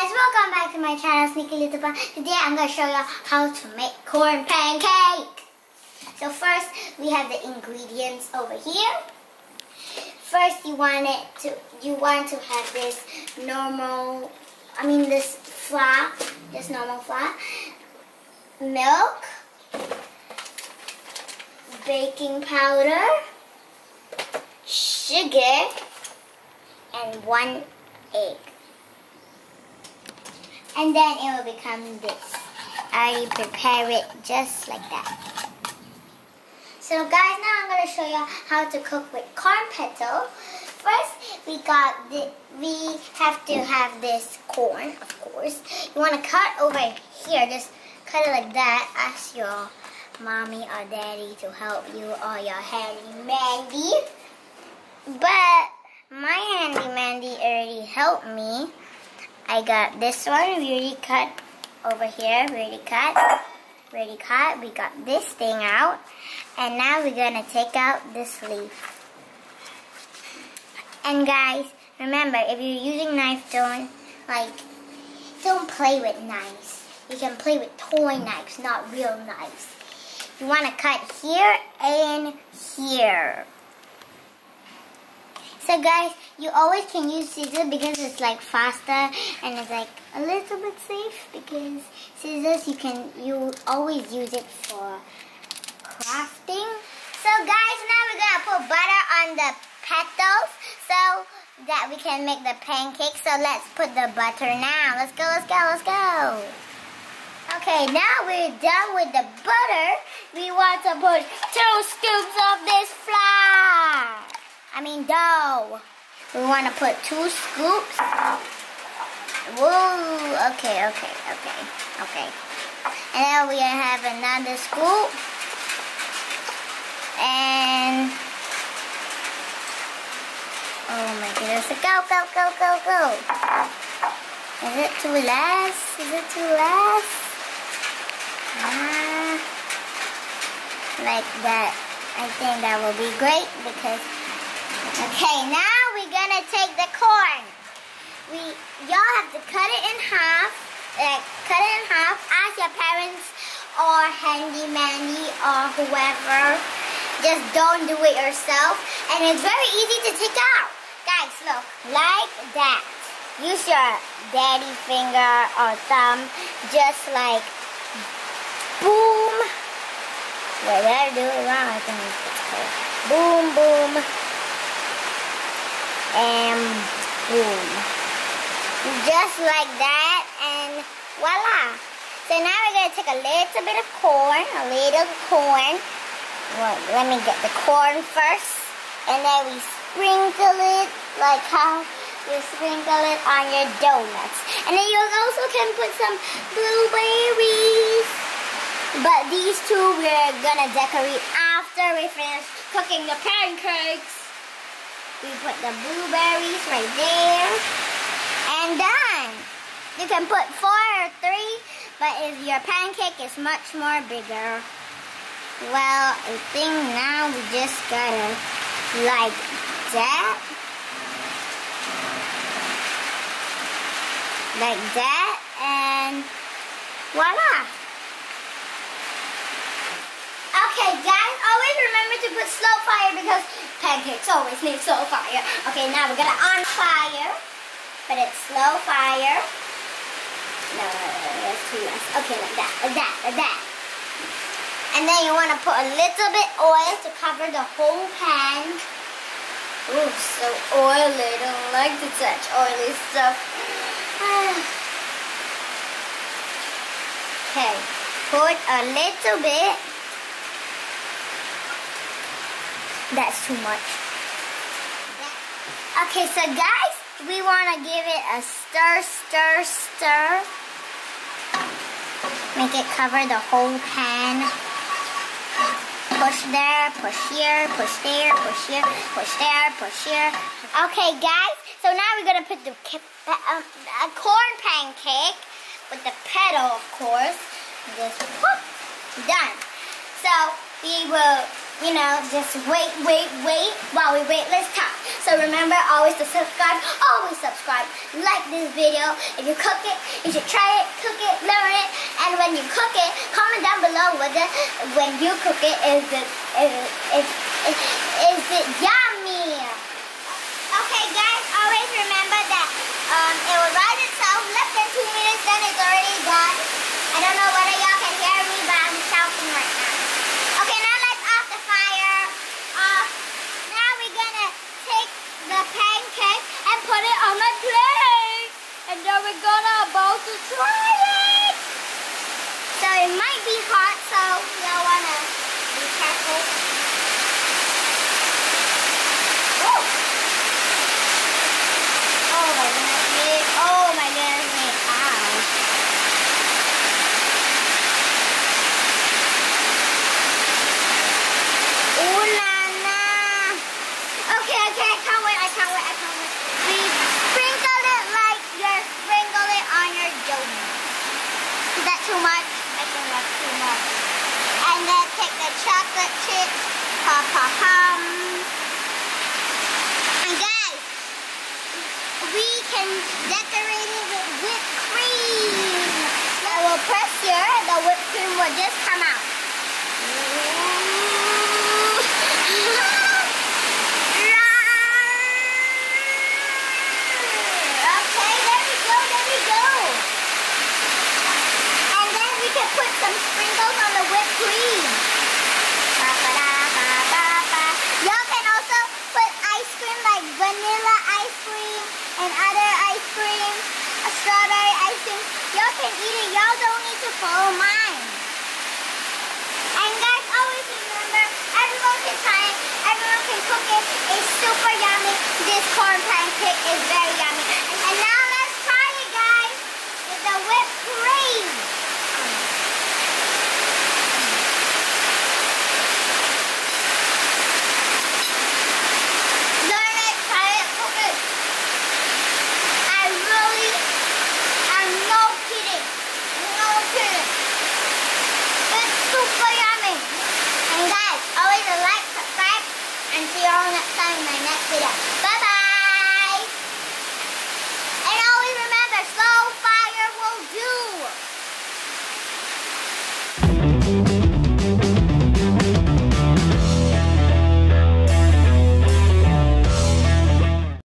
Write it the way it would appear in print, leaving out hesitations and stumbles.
guys, welcome back to my channel, Sneaky Little Pun. Today I'm going to show you how to make corn pancake. So first, we have the ingredients over here. First, you want to have this normal flour, milk, baking powder, sugar, and 1 egg. And then it will become this. I already prepare it just like that. So guys, now I'm going to show you how to cook with corn petal. First, we have to have this corn, of course. You want to cut over here, just cut it like that. Ask your mommy or daddy to help you, or your handy-mandy. But my handy-mandy already helped me. I got this one, we already cut over here, we already cut, we got this thing out, and now we're gonna take out this leaf. And guys, remember, if you're using knife, don't play with knives. You can play with toy knives, not real knives. You wanna cut here and here. So guys, you always can use scissors because it's like faster and it's like a little bit safe, because scissors you always use it for crafting. So guys, now we're gonna put butter on the petals so that we can make the pancake. So let's put the butter now. Let's go, let's go, let's go. Okay, now we're done with the butter. We want to put 2 scoops of this flour. Dough. We want to put 2 scoops. Whoa, okay. And then we have another scoop. And, oh my goodness, go. Is it too less? Like that. I think that will be great because... Okay, now we're gonna take the corn. Y'all have to cut it in half. Ask your parents or handy-mandy or whoever. Just don't do it yourself. And it's very easy to take out. Guys, look, like that. Use your daddy finger or thumb. Just like, boom. Wait, did I do it wrong? I think it's clear. Boom, boom. And boom. Just like that, and voila. So now we're going to take a little bit of corn, Well, let me get the corn first. And then we sprinkle it like how you sprinkle it on your donuts. And then you also can put some blueberries. But these 2 we're going to decorate after we finish cooking the pancakes. We put the blueberries right there. And done. You can put 4 or 3, but if your pancake is much more bigger, well, I think now we just gotta like that. Like that, and voila. Okay, guys, always remember to put slow fire because pancakes always need slow fire. Okay, now we're gonna on fire, but it's slow fire. No, that's too less. Okay, like that. And then you want to put a little bit oil to cover the whole pan. Ooh, so oily. I don't like to touch oily stuff. Okay, put a little bit. That's too much. Okay, so guys, we want to give it a stir. Make it cover the whole pan. Push there, push here, push there, push here, push there, push here. Okay, guys, so now we're going to put the corn pancake with the petal, of course. Just whoop, done. So we will, just wait. While we wait, let's talk. So remember always to subscribe. Always subscribe. Like this video. If you cook it, you should try it, cook it, learn it. And when you cook it, comment down below whether when you cook it is it yummy. Okay guys, always remember that it will rise itself less than 2 minutes, then it's already done. I don't know whether y'all can hear me, but I'm shouting right now. Okay, now let's off the fire. Now we're gonna take the pancake and put it on a plate. And then we're gonna about to try it. So it might be hot, so y'all wanna be careful. Oh! Oh my goodness me. Oh my goodness me. Ow. Ooh la la. Okay, I can't wait. We sprinkle it like you sprinkle it on your donut. Is that too much? I think that's too much. And then take the chocolate chips. And guys, we can decorate it with whipped cream. I will press here, the whipped cream will just come out. Okay, there we go. And then we can put some sprinkles on the whipped cream. Y'all can also put ice cream like vanilla ice cream and other ice cream, strawberry ice cream. Y'all can eat it. Y'all don't need to follow mine. And guys, always remember, everyone can try it. Everyone can cook it. It's super yummy. This corn pancake is very yummy. And now let's try it, guys, with the whipped cream. And guys, always like, subscribe, and see you all next time in my next video.